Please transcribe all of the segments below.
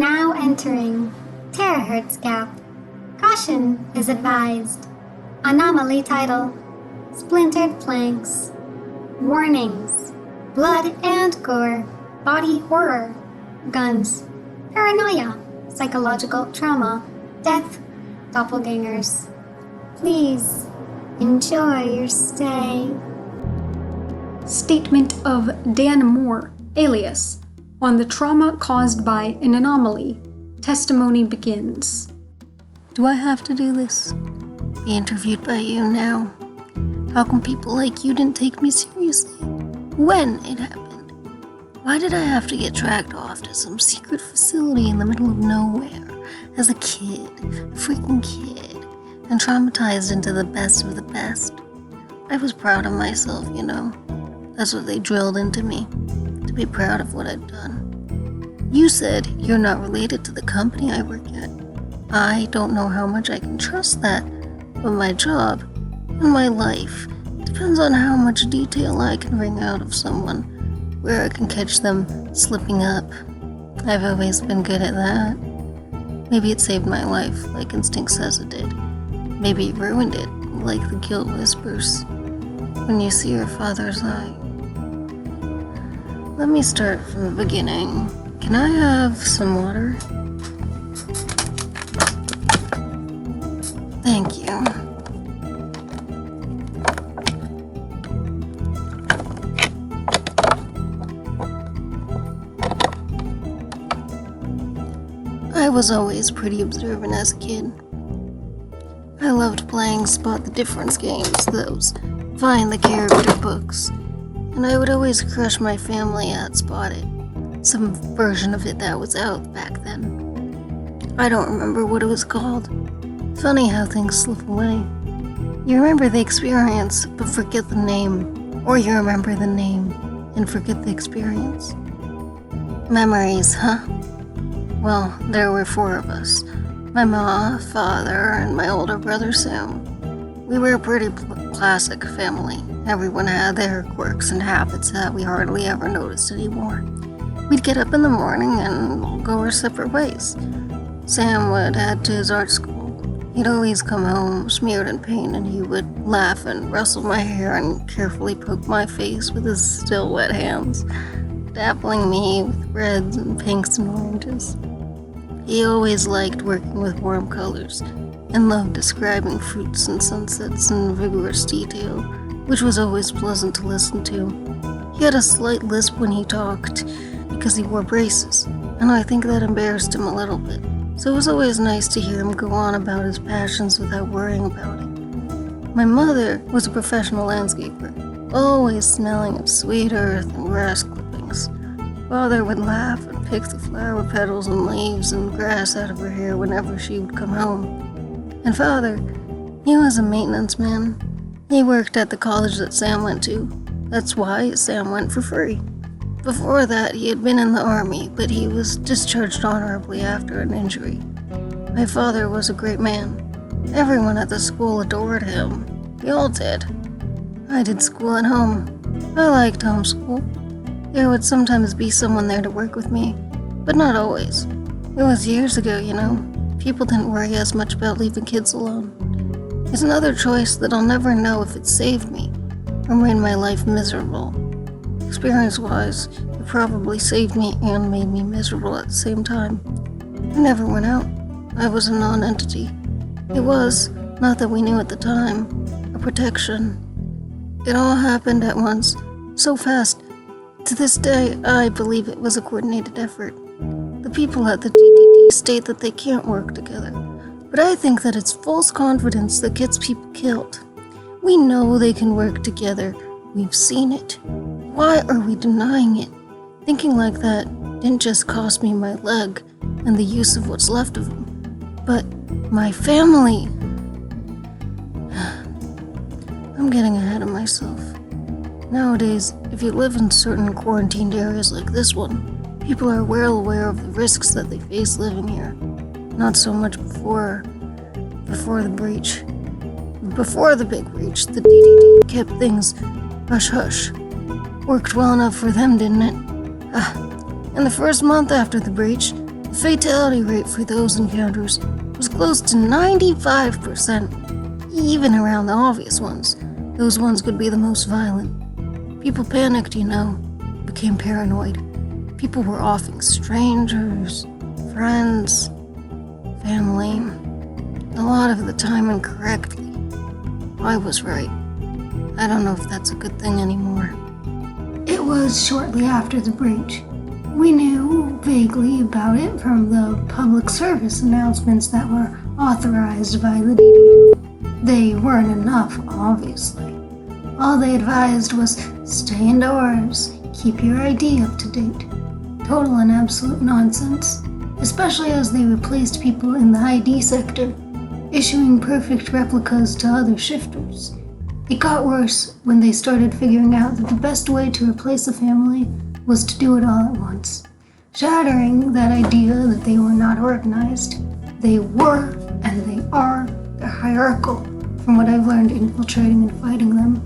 Now entering Terahertz Gap. Caution is advised. Anomaly title: Splintered Planks. Warnings: blood and gore, body horror, guns, paranoia, psychological trauma, death, doppelgangers. Please enjoy your stay. Statement of Dan Moore, alias, on the trauma caused by an anomaly. Testimony begins. Do I have to do this? Be interviewed by you now? How come people like you didn't take me seriously? When it happened? Why did I have to get dragged off to some secret facility in the middle of nowhere as a kid, a freaking kid, and traumatized into the best of the best? I was proud of myself, you know. That's what they drilled into me, to be proud of what I'd done. You said you're not related to the company I work at. I don't know how much I can trust that, but my job and my life depends on how much detail I can wring out of someone, where I can catch them slipping up. I've always been good at that. Maybe it saved my life, like instinct says it did. Maybe it ruined it, like the guilt whispers when you see your father's eye. Let me start from the beginning. Can I have some water? Thank you. I was always pretty observant as a kid. I loved playing spot the difference games, those find the character books, and I would always crush my family at Spot It, some version of it that was out back then. I don't remember what it was called. Funny how things slip away. You remember the experience, but forget the name, or you remember the name and forget the experience. Memories, huh? Well, there were 4 of us. My ma, father, and my older brother Sam. We were a pretty classic family. Everyone had their quirks and habits that we hardly ever noticed anymore. We'd get up in the morning and go our separate ways. Sam would head to his art school. He'd always come home smeared in paint, and he would laugh and rustle my hair and carefully poke my face with his still wet hands, dappling me with reds and pinks and oranges. He always liked working with warm colors and loved describing fruits and sunsets in vigorous detail, which was always pleasant to listen to. He had a slight lisp when he talked because he wore braces, and I think that embarrassed him a little bit. So it was always nice to hear him go on about his passions without worrying about it. My mother was a professional landscaper, always smelling of sweet earth and grass clippings. Father would laugh and pick the flower petals and leaves and grass out of her hair whenever she would come home. And Father, he was a maintenance man. He worked at the college that Sam went to. That's why Sam went for free. Before that, he had been in the army, but he was discharged honorably after an injury. My father was a great man. Everyone at the school adored him. We all did. I did school at home. I liked homeschool. There would sometimes be someone there to work with me, but not always. It was years ago, you know. People didn't worry as much about leaving kids alone. It's another choice that I'll never know if it saved me or made my life miserable. Experience-wise, it probably saved me and made me miserable at the same time. I never went out. I was a non-entity. It was, not that we knew at the time, a protection. It all happened at once, so fast. To this day, I believe it was a coordinated effort. The people at the DDD state that they can't work together, but I think that it's false confidence that gets people killed. We know they can work together. We've seen it. Why are we denying it? Thinking like that didn't just cost me my leg and the use of what's left of him, but my family. I'm getting ahead of myself. Nowadays, if you live in certain quarantined areas like this one, people are well aware of the risks that they face living here. Not so much before the breach. Before the big breach, the DDD kept things hush-hush. Worked well enough for them, didn't it? In the first month after the breach, The fatality rate for those encounters was close to 95%. Even around the obvious ones, those ones could be the most violent. People panicked, became paranoid. People were offing strangers, friends, family. A lot of the time incorrectly. I was right. I don't know if that's a good thing anymore. It was shortly after the breach. We knew vaguely about it from the public service announcements that were authorized by the DD. They weren't enough, obviously. All they advised was stay indoors, keep your ID up to date. Total and absolute nonsense, especially as they replaced people in the ID sector, issuing perfect replicas to other shifters. It got worse when they started figuring out that the best way to replace a family was to do it all at once, shattering that idea that they were not organized. They were, and they are, they're hierarchical, from what I've learned infiltrating and fighting them.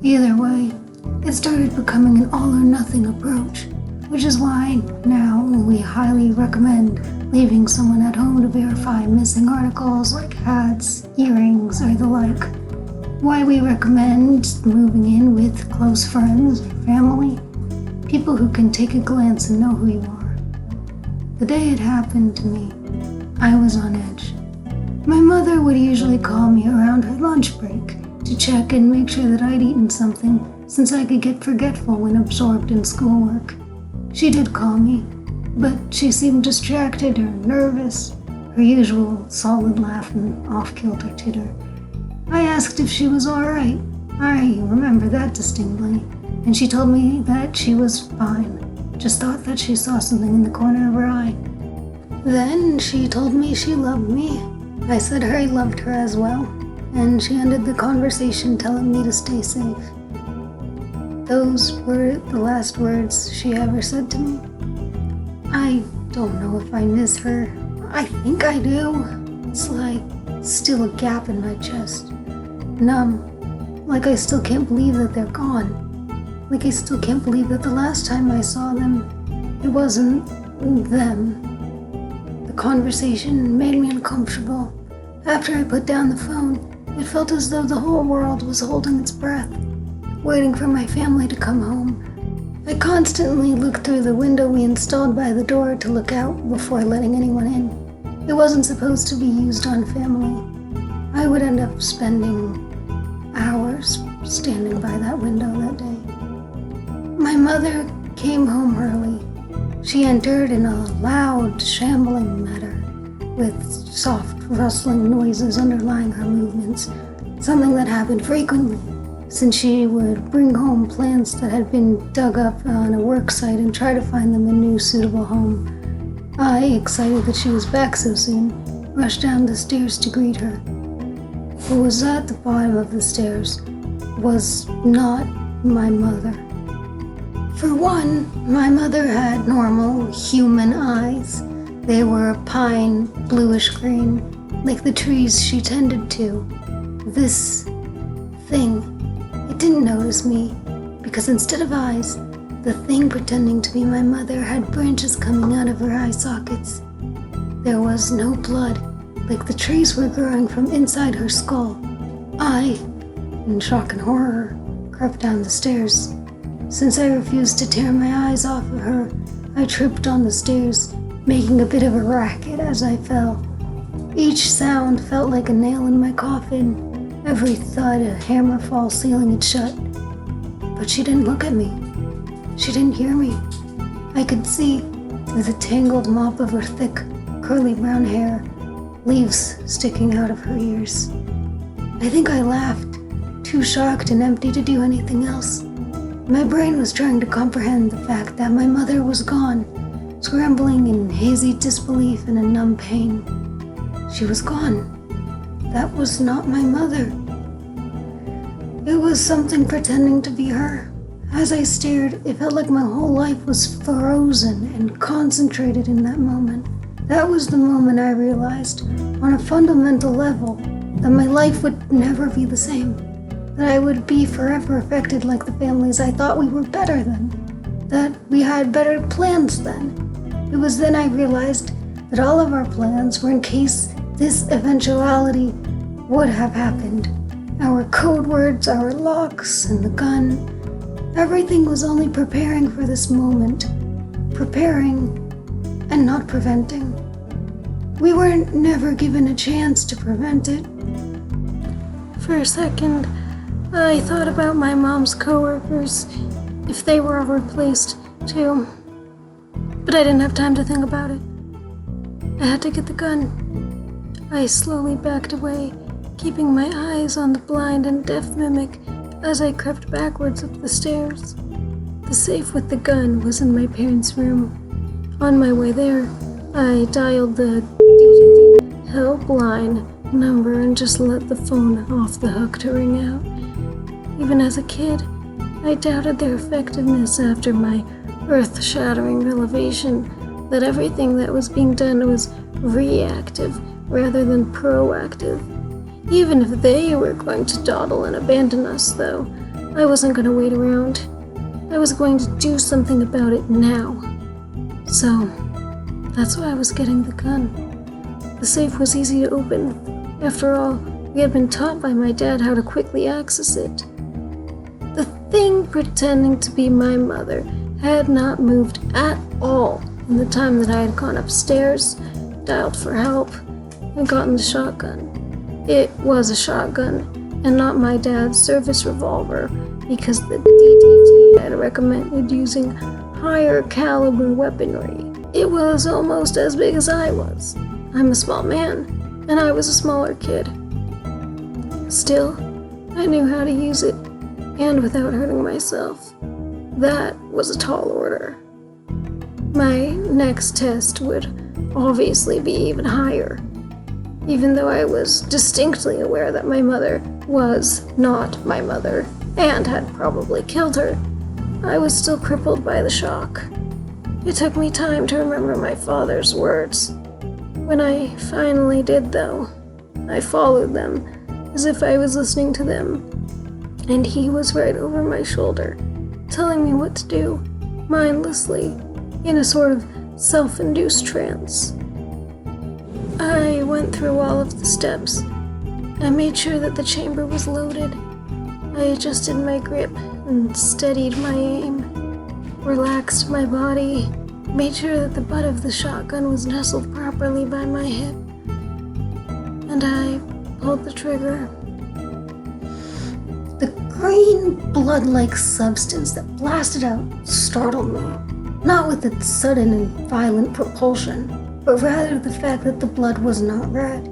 Either way, it started becoming an all-or-nothing approach, which is why now we highly recommend leaving someone at home to verify missing articles like hats, earrings, or the like. Why we recommend moving in with close friends or family, people who can take a glance and know who you are. The day it happened to me, I was on edge. My mother would usually call me around her lunch break to check and make sure that I'd eaten something, since I could get forgetful when absorbed in schoolwork. She did call me, but she seemed distracted or nervous, her usual solid laugh and off-kilter titter. I asked if she was all right. I remember that distinctly, and she told me that she was fine, just thought that she saw something in the corner of her eye. Then she told me she loved me. I said I loved her as well, and she ended the conversation telling me to stay safe. Those were the last words she ever said to me. I don't know if I miss her. I think I do. It's like still a gap in my chest. Numb. Like I still can't believe that they're gone. Like I still can't believe that the last time I saw them, it wasn't them. The conversation made me uncomfortable. After I put down the phone, it felt as though the whole world was holding its breath, waiting for my family to come home. I constantly looked through the window we installed by the door to look out before letting anyone in. It wasn't supposed to be used on family. I would end up spending hours standing by that window that day. My mother came home early. She entered in a loud, shambling manner, with soft, rustling noises underlying her movements, something that happened frequently, since she would bring home plants that had been dug up on a work site and try to find them a new suitable home. I, excited that she was back so soon, rushed down the stairs to greet her. Who was at the bottom of the stairs was not my mother. For one, my mother had normal human eyes. They were pine, bluish green, like the trees she tended to. This thing, it didn't notice me, because instead of eyes, the thing pretending to be my mother had branches coming out of her eye sockets. There was no blood, like the trees were growing from inside her skull. I, in shock and horror, crept down the stairs. Since I refused to tear my eyes off of her, I tripped on the stairs, making a bit of a racket as I fell. Each sound felt like a nail in my coffin, every thud a hammer fall sealing it shut. But she didn't look at me. She didn't hear me. I could see, through the tangled mop of her thick, curly brown hair, leaves sticking out of her ears. I think I laughed, too shocked and empty to do anything else. My brain was trying to comprehend the fact that my mother was gone, scrambling in hazy disbelief and a numb pain. She was gone. That was not my mother. It was something pretending to be her. As I stared, it felt like my whole life was frozen and concentrated in that moment. That was the moment I realized, on a fundamental level, that my life would never be the same. That I would be forever affected like the families I thought we were better than. That we had better plans then. It was then I realized that all of our plans were in case this eventuality would have happened. Our code words, our locks, and the gun. Everything was only preparing for this moment. Preparing and not preventing. We were never given a chance to prevent it. For a second, I thought about my mom's coworkers, if they were replaced too. But I didn't have time to think about it. I had to get the gun. I slowly backed away, keeping my eyes on the blind and deaf mimic as I crept backwards up the stairs. The safe with the gun was in my parents' room. On my way there, I dialed the DDD helpline number and just let the phone off the hook to ring out. Even as a kid, I doubted their effectiveness after my earth-shattering revelation that everything that was being done was reactive rather than proactive. Even if they were going to dawdle and abandon us, though, I wasn't going to wait around. I was going to do something about it now. So, that's why I was getting the gun. The safe was easy to open. After all, we had been taught by my dad how to quickly access it. The thing pretending to be my mother had not moved at all in the time that I had gone upstairs, dialed for help, and gotten the shotgun. It was a shotgun, and not my dad's service revolver, because the DDT had recommended using higher caliber weaponry. It was almost as big as I was. I'm a small man, and I was a smaller kid. Still, I knew how to use it, and without hurting myself. That was a tall order. My next test would obviously be even higher. Even though I was distinctly aware that my mother was not my mother and had probably killed her, I was still crippled by the shock. It took me time to remember my father's words. When I finally did, though, I followed them as if I was listening to them, and he was right over my shoulder, telling me what to do, mindlessly, in a sort of self-induced trance. I went through all of the steps. I made sure that the chamber was loaded. I adjusted my grip and steadied my aim, relaxed my body, made sure that the butt of the shotgun was nestled properly by my hip, and I pulled the trigger. The green blood-like substance that blasted out startled me, not with its sudden and violent propulsion, but rather the fact that the blood was not red.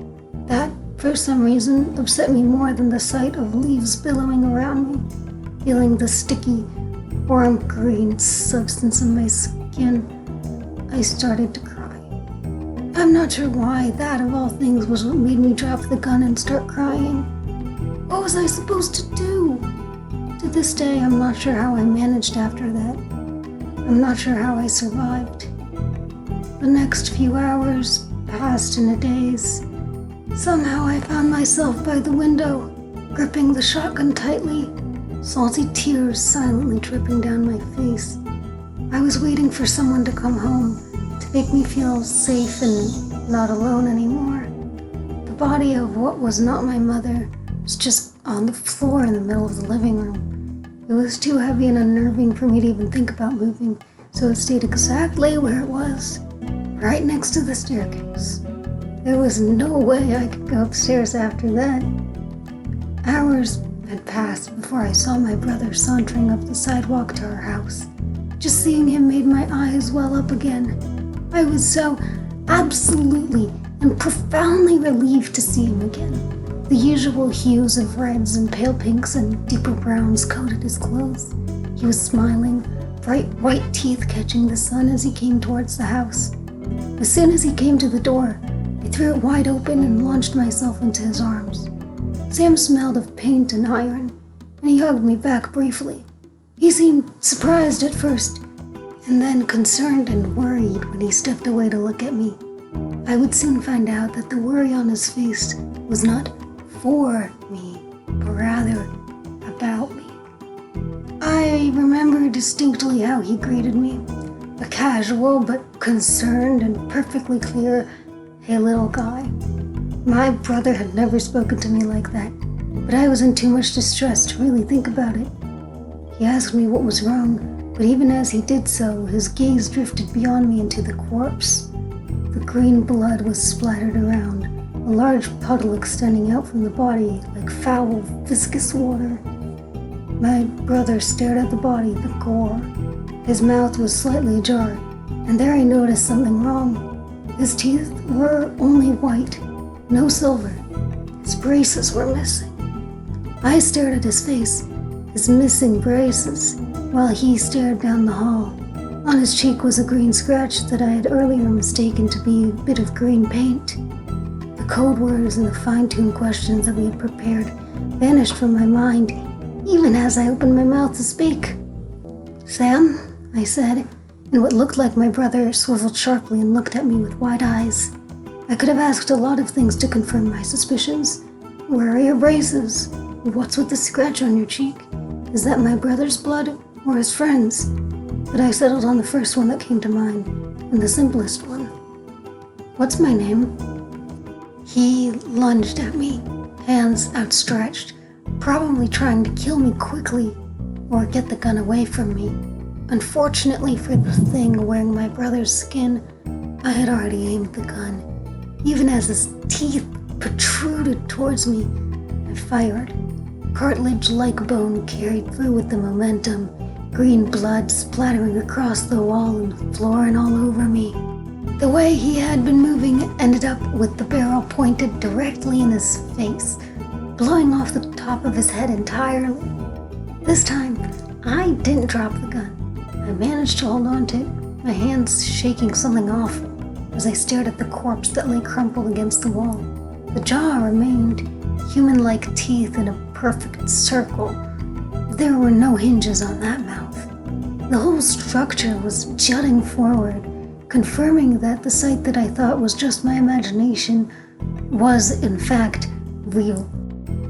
That, for some reason, upset me more than the sight of leaves billowing around me, feeling the sticky, warm green substance in my skin. I started to cry. I'm not sure why that, of all things, was what made me drop the gun and start crying. What was I supposed to do? To this day, I'm not sure how I managed after that. I'm not sure how I survived. The next few hours passed in a daze. Somehow I found myself by the window, gripping the shotgun tightly, salty tears silently dripping down my face. I was waiting for someone to come home, to make me feel safe and not alone anymore. The body of what was not my mother was just on the floor in the middle of the living room. It was too heavy and unnerving for me to even think about moving, so it stayed exactly where it was, right next to the staircase. There was no way I could go upstairs after that. Hours had passed before I saw my brother sauntering up the sidewalk to our house. Just seeing him made my eyes well up again. I was so absolutely and profoundly relieved to see him again. The usual hues of reds and pale pinks and deeper browns coated his clothes. He was smiling, bright white teeth catching the sun as he came towards the house. As soon as he came to the door, I threw it wide open and launched myself into his arms. Sam smelled of paint and iron, and he hugged me back briefly. He seemed surprised at first, and then concerned and worried when he stepped away to look at me. I would soon find out that the worry on his face was not for me, but rather about me. I remember distinctly how he greeted me, A casual but concerned and perfectly clear, "Hey, little guy." My brother had never spoken to me like that, but I was in too much distress to really think about it. He asked me what was wrong, but even as he did so, his gaze drifted beyond me into the corpse. The green blood was splattered around, a large puddle extending out from the body like foul, viscous water. My brother stared at the body, the gore. His mouth was slightly ajar, and there I noticed something wrong. His teeth were only white, no silver. His braces were missing. I stared at his face, his missing braces, while he stared down the hall. On his cheek was a green scratch that I had earlier mistaken to be a bit of green paint. The code words and the fine-tuned questions that we had prepared vanished from my mind, even as I opened my mouth to speak. "Sam," I said, and what looked like my brother swiveled sharply and looked at me with wide eyes. I could have asked a lot of things to confirm my suspicions. "Where are your braces? What's with the scratch on your cheek? Is that my brother's blood or his friend's?" But I settled on the first one that came to mind, and the simplest one. "What's my name?" He lunged at me, hands outstretched, probably trying to kill me quickly or get the gun away from me. Unfortunately for the thing wearing my brother's skin, I had already aimed the gun. Even as his teeth protruded towards me, I fired. Cartilage-like bone carried through with the momentum, green blood splattering across the wall and floor and all over me. The way he had been moving ended up with the barrel pointed directly in his face, blowing off the top of his head entirely. This time, I didn't drop the gun. I managed to hold on to it, my hands shaking something awful as I stared at the corpse that lay crumpled against the wall. The jaw remained, human-like teeth in a perfect circle. There were no hinges on that mouth. The whole structure was jutting forward, confirming that the sight that I thought was just my imagination was, in fact, real.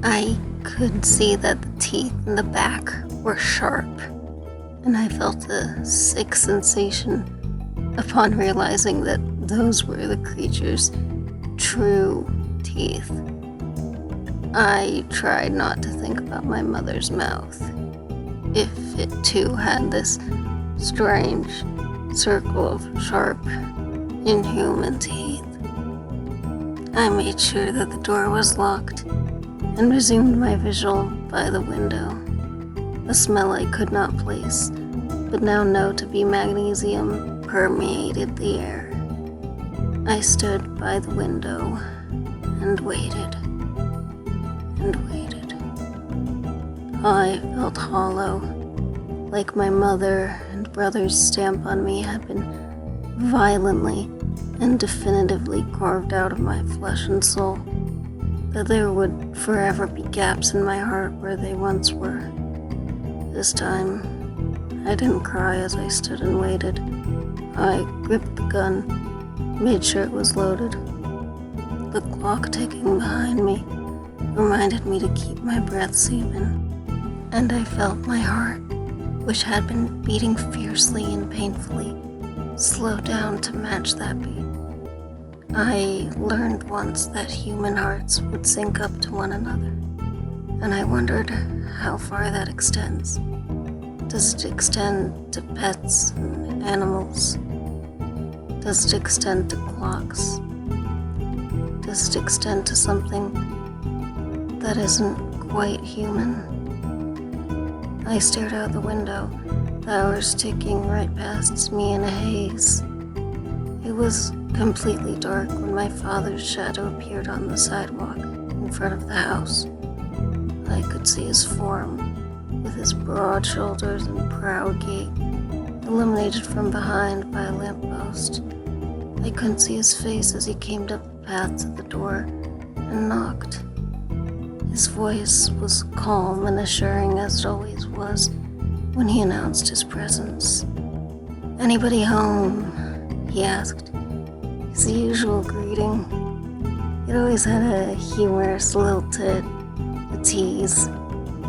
I could see that the teeth in the back were sharp, and I felt a sick sensation upon realizing that those were the creature's true teeth. I tried not to think about my mother's mouth. If it too had this strange circle of sharp, inhuman teeth. I made sure that the door was locked and resumed my vigil by the window. A smell I could not place, but now know to be magnesium, permeated the air. I stood by the window and waited and waited. I felt hollow, like my mother and brother's stamp on me had been violently and definitively carved out of my flesh and soul, that there would forever be gaps in my heart where they once were. This time, I didn't cry as I stood and waited. I gripped the gun, made sure it was loaded. The clock ticking behind me reminded me to keep my breaths even, and I felt my heart, which had been beating fiercely and painfully, slow down to match that beat. I learned once that human hearts would sync up to one another, and I wondered how far that extends. Does it extend to pets and animals? Does it extend to clocks? Does it extend to something that isn't quite human? I stared out the window, the hours ticking right past me in a haze. It was completely dark when my father's shadow appeared on the sidewalk in front of the house. I could see his form, with his broad shoulders and proud gait, illuminated from behind by a lamppost. I couldn't see his face as he came up the path to the door and knocked. His voice was calm and assuring as it always was when he announced his presence. "Anybody home?" he asked, his usual greeting. It always had a humorous little tit, a tease.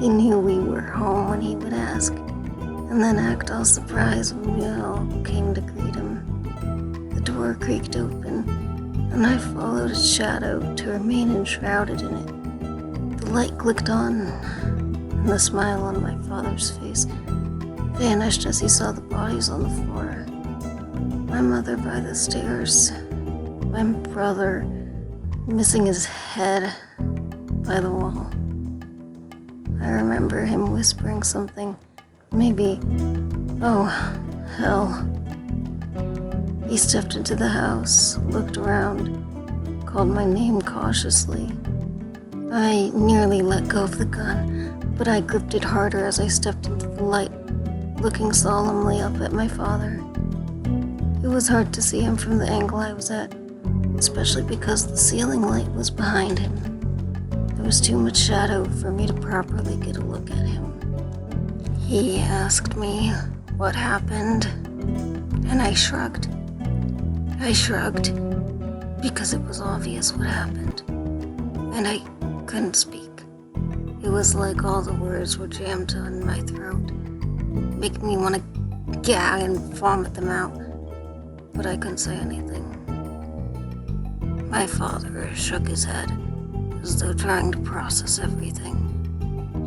He knew we were home when he would ask, and then act all surprised when we all came to greet him. The door creaked open, and I followed its shadow to remain enshrouded in it. The light clicked on, and the smile on my father's face vanished as he saw the bodies on the floor. My mother by the stairs, my brother missing his head by the wall. I remember him whispering something, maybe, "Oh, hell." He stepped into the house, looked around, called my name cautiously. I nearly let go of the gun, but I gripped it harder as I stepped into the light, looking solemnly up at my father. It was hard to see him from the angle I was at, especially because the ceiling light was behind him. There was too much shadow for me to properly get a look at him. He asked me what happened, and I shrugged. I shrugged because it was obvious what happened, and I couldn't speak. It was like all the words were jammed in my throat, making me want to gag and vomit them out, but I couldn't say anything. My father shook his head, as though trying to process everything.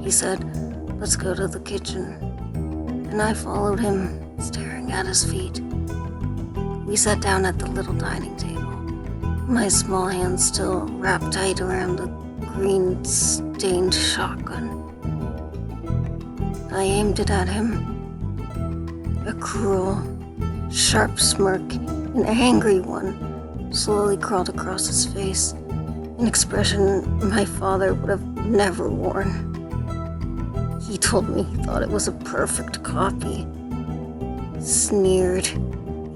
He said, "Let's go to the kitchen," and I followed him, staring at his feet. We sat down at the little dining table, my small hands still wrapped tight around the green-stained shotgun. I aimed it at him. A cruel, sharp smirk, an angry one, slowly crawled across his face, an expression my father would have never worn. He told me he thought it was a perfect copy, sneered,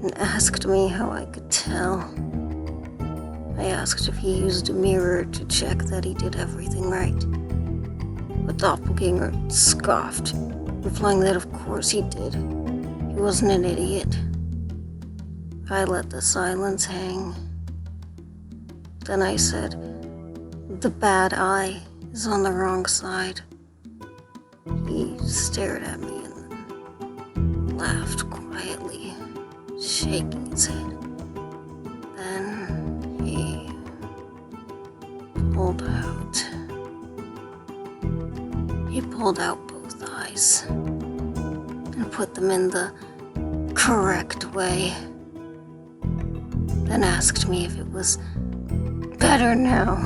and asked me how I could tell. I asked if he used a mirror to check that he did everything right. But Doppelganger scoffed, replying that of course he did. He wasn't an idiot. I let the silence hang. Then I said, "The bad eye is on the wrong side." He stared at me and then laughed quietly, shaking his head. Then he pulled out. He pulled out both eyes and put them in the correct way. Then asked me if it was better now.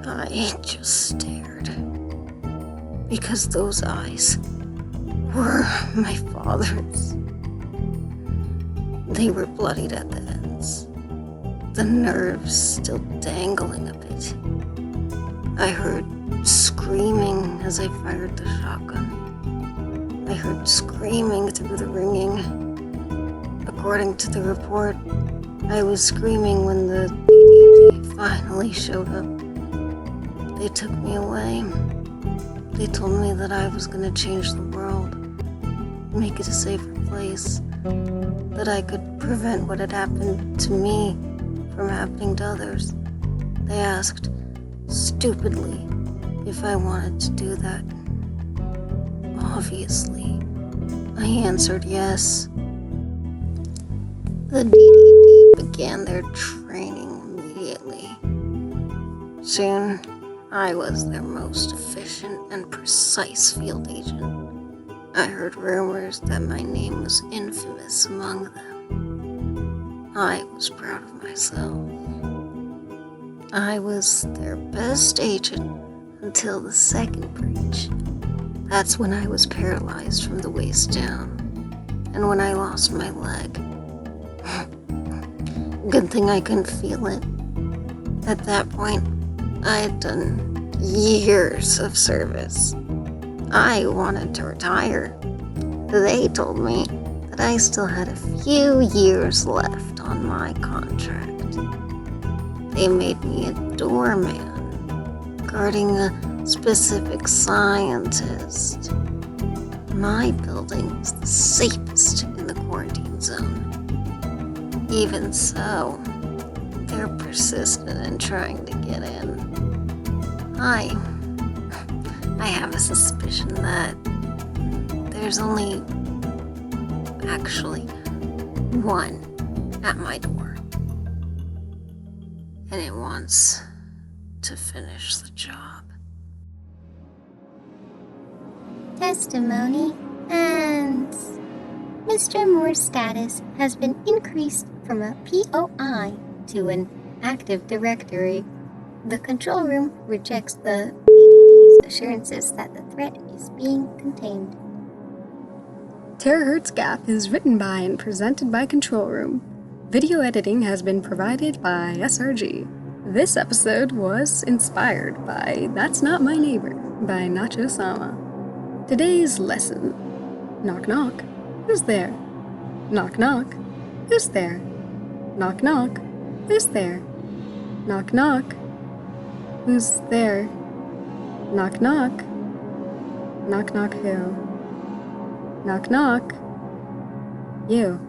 I just stared, because those eyes were my father's. They were bloodied at the ends, the nerves still dangling a bit. I heard screaming as I fired the shotgun. I heard screaming through the ringing. According to the report, I was screaming when the DDD finally showed up. They took me away. They told me that I was going to change the world, make it a safer place, that I could prevent what had happened to me from happening to others. They asked, stupidly, if I wanted to do that. Obviously, I answered yes. The DDD began their training immediately. Soon, I was their most efficient and precise field agent. I heard rumors that my name was infamous among them. I was proud of myself. I was their best agent until the second breach. That's when I was paralyzed from the waist down, and when I lost my leg. Good thing I couldn't feel it. At that point, I had done years of service. I wanted to retire. They told me that I still had a few years left on my contract. They made me a doorman, guarding a specific scientist. My building was the safest in the quarantine zone. Even so, they're persistent in trying to get in. I I have a suspicion that there's only actually one at my door. And it wants to finish the job. Testimony ends. Mr. Moore's status has been increased from a POI to an active directory. The control room rejects the BDD's assurances that the threat is being contained. Terahertz Gap is written by and presented by Control Room. Video editing has been provided by SRG. This episode was inspired by That's Not My Neighbor by Nacho Sama. Today's lesson. Knock knock. Who's there? Knock knock. Who's there? Knock knock. Who's there? Knock knock. Who's there? Knock knock. Knock knock who? Knock knock. You.